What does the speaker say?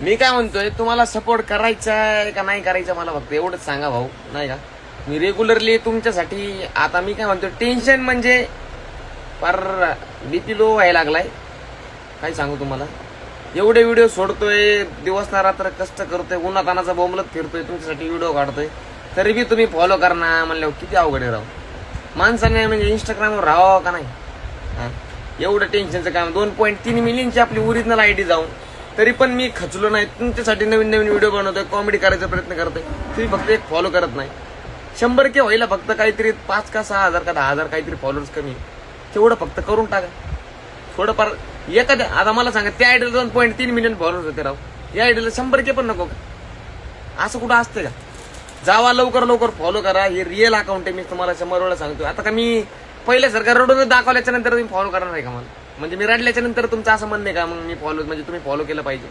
मी काय म्हणतोय, तुम्हाला सपोर्ट करायचा आहे का नाही करायचा मला फक्त एवढंच सांगा भाऊ, नाही का? मी रेग्युलरली तुमच्यासाठी, आता मी काय म्हणतोय, टेन्शन म्हणजे पर बीपी लो व्हायला लागलाय. काय सांगू तुम्हाला, एवढे व्हिडिओ सोडतोय, दिवस ना रात्र कष्ट करतोय, उन्हातानाचा बोंबलत फिरतोय, तुमच्यासाठी व्हिडिओ काढतोय, तरी बी तुम्ही फॉलो करणार म्हणल्यावर किती अवघड आहे राव. माणसाने म्हणजे इंस्टाग्रामवर राहावं का नाही? एवढं टेन्शनचं काम. 2.3 मिलियनची आपली ओरिजिनल आयडी जाऊन तरी पण मी खचलो नाही. तुमच्यासाठी नवीन नवीन व्हिडिओ बनवतोय, कॉमेडी करायचा प्रयत्न करतोय, तुम्ही फक्त एक फॉलो करत नाही. 100K व्हायला फक्त काहीतरी 5 का 6,000 का 10,000 काहीतरी फॉलोअर्स कमी, तेवढं फक्त करून टाका थोडंफार. एखाद्या, आता मला सांगा, त्या आयडीला 2.3 मिलियन फॉलोअर्स होते राव, या आयडीला 100K पण नको का? असं कुठं असते का? जावा लवकर लवकर फॉलो करा. हे रिअल अकाउंट आहे, मी तुम्हाला 100 वेळा सांगतो. आता का मी पहिल्यासारखं रडून दाखवल्याच्या नंतर तुम्ही फॉलो करणार नाही का मला? म्हणजे मी रडल्याच्या नंतर तुमचं असं म्हणणं आहे का मग मी फॉलो, म्हणजे तुम्ही फॉलो केलं पाहिजे?